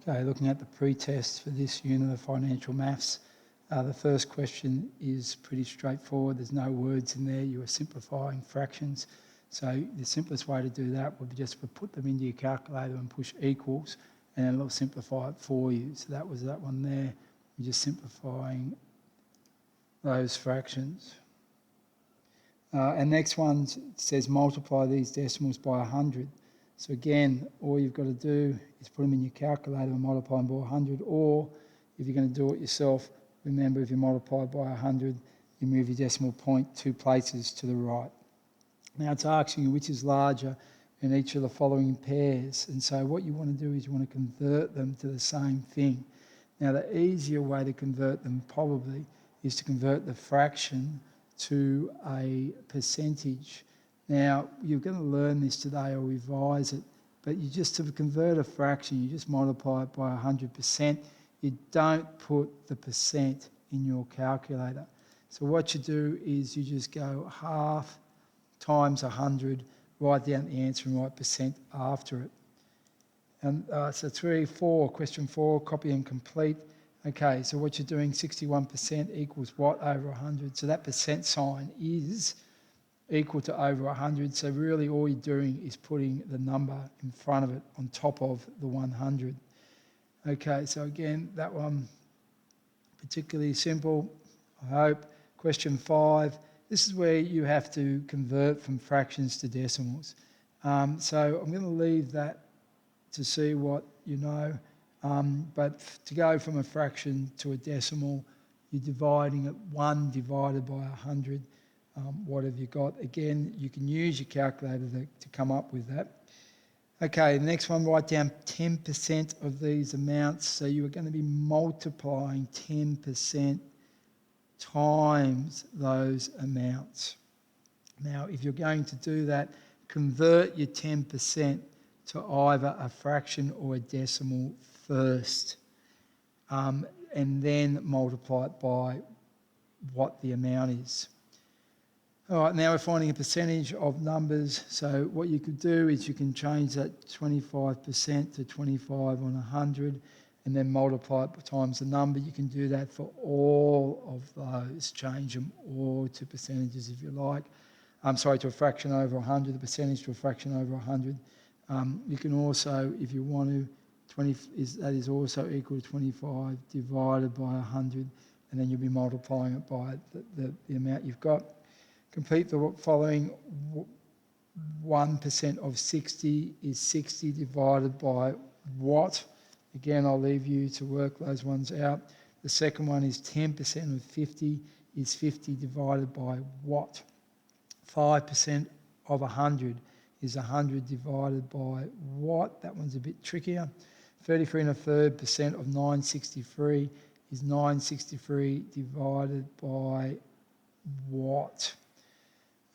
Okay, looking at the pre-test for this unit of financial maths, the first question is pretty straightforward. There's no words in there. You are simplifying fractions. So the simplest way to do that would be just to put them into your calculator and push equals, and then it'll simplify it for you. So that was that one there. You're just simplifying those fractions. And next one says multiply these decimals by 100. So again, all you've got to do is put them in your calculator and multiply them by 100, or if you're going to do it yourself, remember if you multiply by 100, you move your decimal point 2 places to the right. Now it's asking you which is larger in each of the following pairs, and so what you want to do is you want to convert them to the same thing. Now the easier way to convert them probably is to convert the fraction to a percentage. Now, you're going to learn this today or revise it, but you just, to convert a fraction, you just multiply it by 100%. You don't put the percent in your calculator. So what you do is you just go half times 100, write down the answer and write percent after it. And so question 4, copy and complete. Okay, so what you're doing, 61% equals what over 100? So that percent sign is equal to over 100. So really all you're doing is putting the number in front of it on top of the 100. Okay, so again, that one particularly simple, I hope. Question 5, this is where you have to convert from fractions to decimals. So I'm going to leave that to see what you know. But to go from a fraction to a decimal, you're dividing it 1 divided by 100. What have you got? Again, you can use your calculator to come up with that. Okay, the next one, write down 10% of these amounts. So you are going to be multiplying 10% times those amounts. Now, if you're going to do that, convert your 10% to either a fraction or a decimal first, and then multiply it by what the amount is. All right, now we're finding a percentage of numbers. So what you could do is you can change that 25% to 25 on 100 and then multiply it times the number. You can do that for all of those. Change them all to percentages if you like. To a fraction over 100, the percentage to a fraction over 100. You can also, if you want to, that is also equal to 25 divided by 100, and then you'll be multiplying it by the amount you've got. Complete the following. 1% of 60 is 60 divided by what? Again, I'll leave you to work those ones out. The second one is 10% of 50 is 50 divided by what? 5% of 100 is 100 divided by what? That one's a bit trickier. 33 1/3% of 963 is 963 divided by what?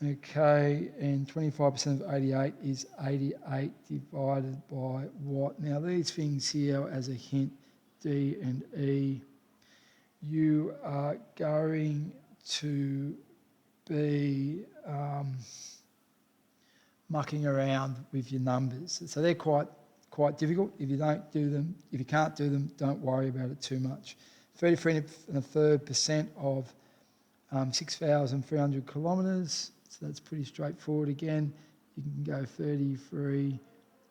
Okay, and 25% of 88 is 88 divided by what? Now these things here, as a hint, D and E, you are going to be mucking around with your numbers. So they're quite difficult. If you don't do them, if you can't do them, don't worry about it too much. 33 1/3% of 6,300 kilometres. So that's pretty straightforward again. You can go 33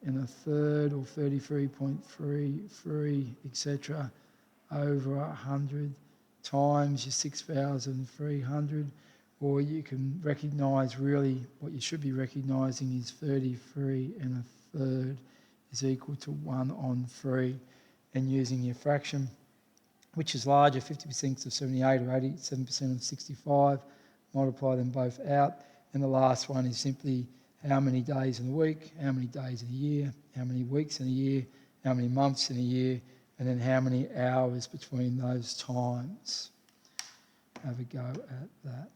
1/3 or 33.33, etc. over 100 times your 6,300. Or you can recognise, really what you should be recognising is 33 1/3 is equal to 1 on 3, and using your fraction, which is larger, 50% of 78 or 87% of 65, multiply them both out. And the last one is simply how many days in the week, how many days in a year, how many weeks in a year, how many months in a year, and then how many hours between those times. Have a go at that.